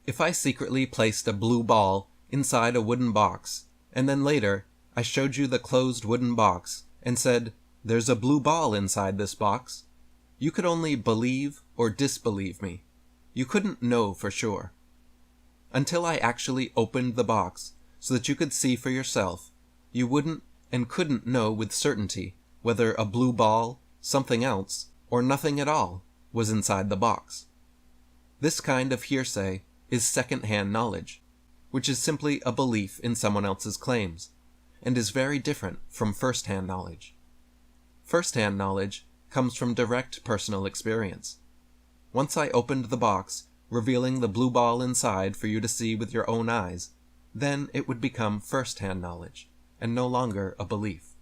If I secretly placed a blue ball inside a wooden box, and then later I showed you the closed wooden box and said, "There's a blue ball inside this box," you could only believe or disbelieve me. You couldn't know for sure. Until I actually opened the box so that you could see for yourself, you wouldn't and couldn't know with certainty whether a blue ball, something else, or nothing at all was inside the box. This kind of hearsay is second-hand knowledge, which is simply a belief in someone else's claims, and is very different from first-hand knowledge. First-hand knowledge comes from direct personal experience. Once I opened the box, revealing the blue ball inside for you to see with your own eyes, then it would become first-hand knowledge, and no longer a belief.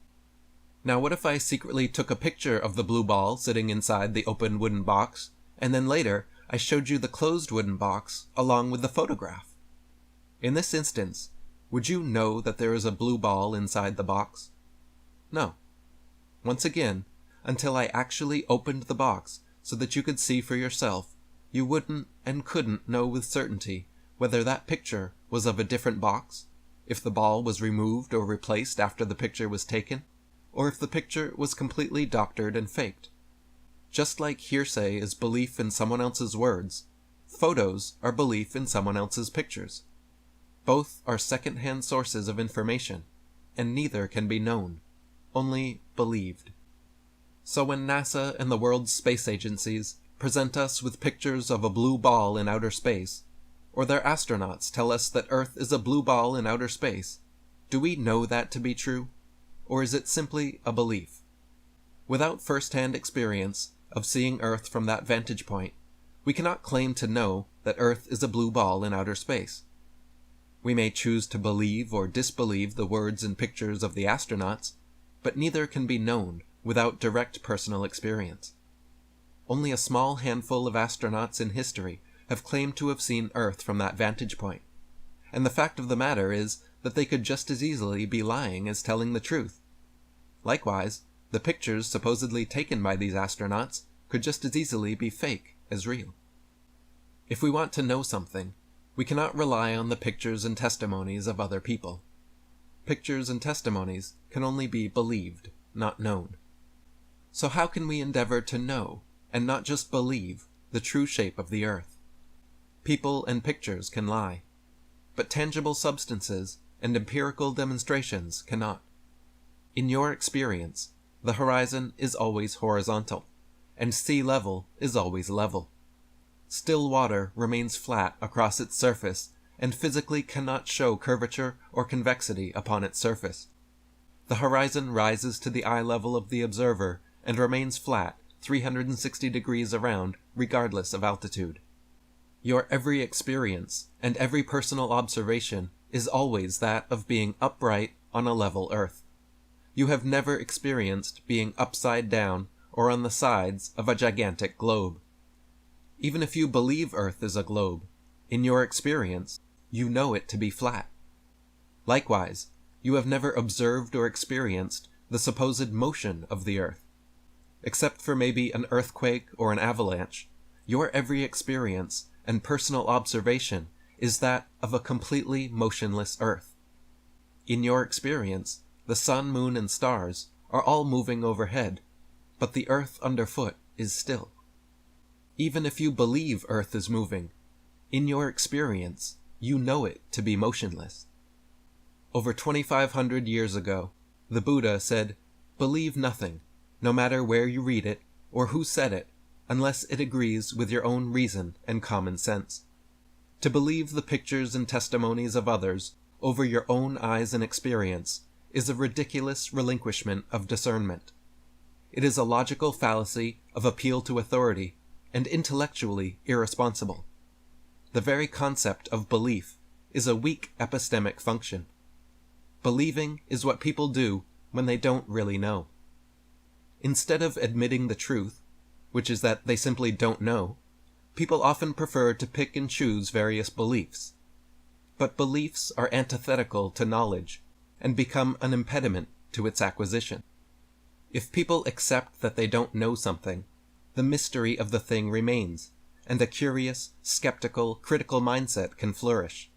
Now what if I secretly took a picture of the blue ball sitting inside the open wooden box, and then later I showed you the closed wooden box along with the photograph? In this instance, would you know that there is a blue ball inside the box? No. Once again, until I actually opened the box so that you could see for yourself, you wouldn't and couldn't know with certainty whether that picture was of a different box, if the ball was removed or replaced after the picture was taken, or if the picture was completely doctored and faked. Just like hearsay is belief in someone else's words, photos are belief in someone else's pictures. Both are second-hand sources of information, and neither can be known, only believed. So when NASA and the world's space agencies present us with pictures of a blue ball in outer space, or their astronauts tell us that Earth is a blue ball in outer space, do we know that to be true, or is it simply a belief? Without first-hand experience of seeing Earth from that vantage point, we cannot claim to know that Earth is a blue ball in outer space. We may choose to believe or disbelieve the words and pictures of the astronauts, but neither can be known without direct personal experience. Only a small handful of astronauts in history have claimed to have seen Earth from that vantage point, and the fact of the matter is that they could just as easily be lying as telling the truth. Likewise, the pictures supposedly taken by these astronauts could just as easily be fake as real. If we want to know something, we cannot rely on the pictures and testimonies of other people. Pictures and testimonies can only be believed, not known. So how can we endeavor to know, and not just believe, the true shape of the Earth? People and pictures can lie, but tangible substances and empirical demonstrations cannot. In your experience, the horizon is always horizontal, and sea level is always level. Still water remains flat across its surface and physically cannot show curvature or convexity upon its surface. The horizon rises to the eye level of the observer and remains flat 360 degrees around regardless of altitude. Your every experience and every personal observation is always that of being upright on a level Earth. You have never experienced being upside down or on the sides of a gigantic globe. Even if you believe Earth is a globe, in your experience, you know it to be flat. Likewise, you have never observed or experienced the supposed motion of the Earth. Except for maybe an earthquake or an avalanche, your every experience and personal observation is that of a completely motionless Earth. In your experience, the sun, moon, and stars are all moving overhead, but the Earth underfoot is still. Even if you believe Earth is moving, in your experience, you know it to be motionless. Over 2,500 years ago, the Buddha said, "Believe nothing, no matter where you read it or who said it, unless it agrees with your own reason and common sense. To believe the pictures and testimonies of others over your own eyes and experience is a ridiculous relinquishment of discernment. It is a logical fallacy of appeal to authority and intellectually irresponsible. The very concept of belief is a weak epistemic function. Believing is what people do when they don't really know. Instead of admitting the truth, which is that they simply don't know, people often prefer to pick and choose various beliefs. But beliefs are antithetical to knowledge and become an impediment to its acquisition. If people accept that they don't know something, the mystery of the thing remains, and a curious, skeptical, critical mindset can flourish.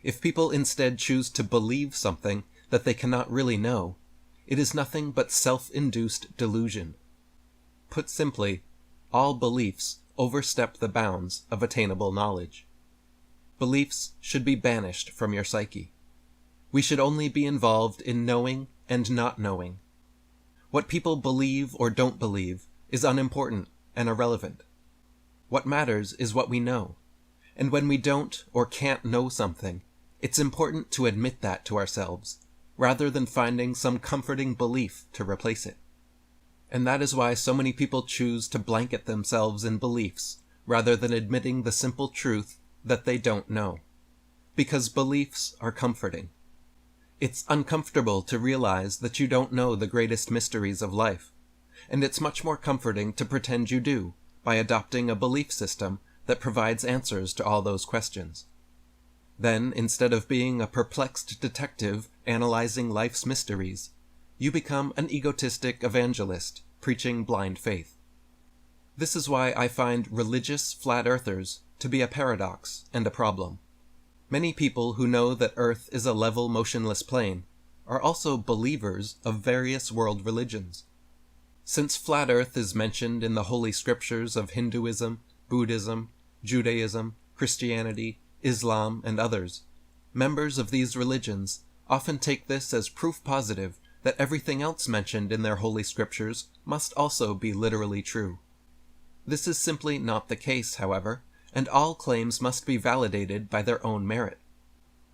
If people instead choose to believe something that they cannot really know, it is nothing but self-induced delusion. Put simply, all beliefs overstep the bounds of attainable knowledge. Beliefs should be banished from your psyche. We should only be involved in knowing and not knowing. What people believe or don't believe is unimportant and irrelevant. What matters is what we know, and when we don't or can't know something, it's important to admit that to ourselves, rather than finding some comforting belief to replace it. And that is why so many people choose to blanket themselves in beliefs, rather than admitting the simple truth that they don't know. Because beliefs are comforting. It's uncomfortable to realize that you don't know the greatest mysteries of life, and it's much more comforting to pretend you do, by adopting a belief system that provides answers to all those questions. Then, instead of being a perplexed detective analyzing life's mysteries, you become an egotistic evangelist preaching blind faith. This is why I find religious flat earthers to be a paradox and a problem. Many people who know that Earth is a level, motionless plane are also believers of various world religions. Since flat Earth is mentioned in the holy scriptures of Hinduism, Buddhism, Judaism, Christianity, Islam, and others, members of these religions often take this as proof positive that everything else mentioned in their holy scriptures must also be literally true. This is simply not the case, however, and all claims must be validated by their own merit.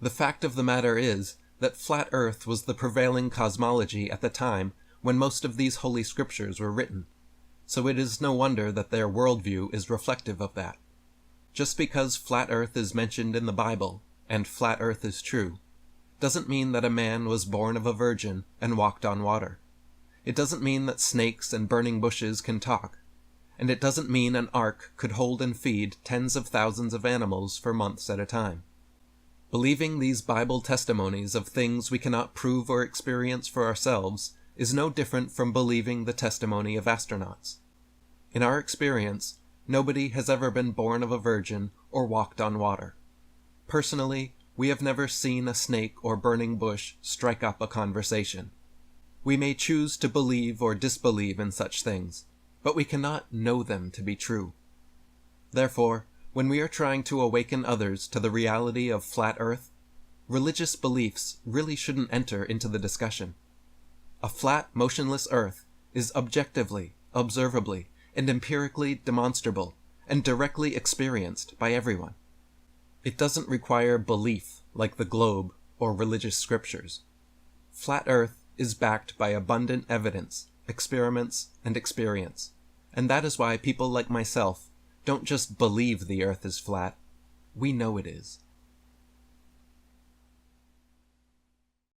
The fact of the matter is that flat Earth was the prevailing cosmology at the time when most of these holy scriptures were written, so it is no wonder that their worldview is reflective of that. Just because flat Earth is mentioned in the Bible, and flat Earth is true, doesn't mean that a man was born of a virgin and walked on water. It doesn't mean that snakes and burning bushes can talk, and it doesn't mean an ark could hold and feed tens of thousands of animals for months at a time. Believing these Bible testimonies of things we cannot prove or experience for ourselves is no different from believing the testimony of astronauts. In our experience, nobody has ever been born of a virgin or walked on water. Personally, we have never seen a snake or burning bush strike up a conversation. We may choose to believe or disbelieve in such things, but we cannot know them to be true. Therefore, when we are trying to awaken others to the reality of flat Earth, religious beliefs really shouldn't enter into the discussion. A flat, motionless Earth is objectively, observably, and empirically demonstrable, and directly experienced by everyone. It doesn't require belief like the globe or religious scriptures. Flat Earth is backed by abundant evidence, experiments, and experience, and that is why people like myself don't just believe the Earth is flat, we know it is.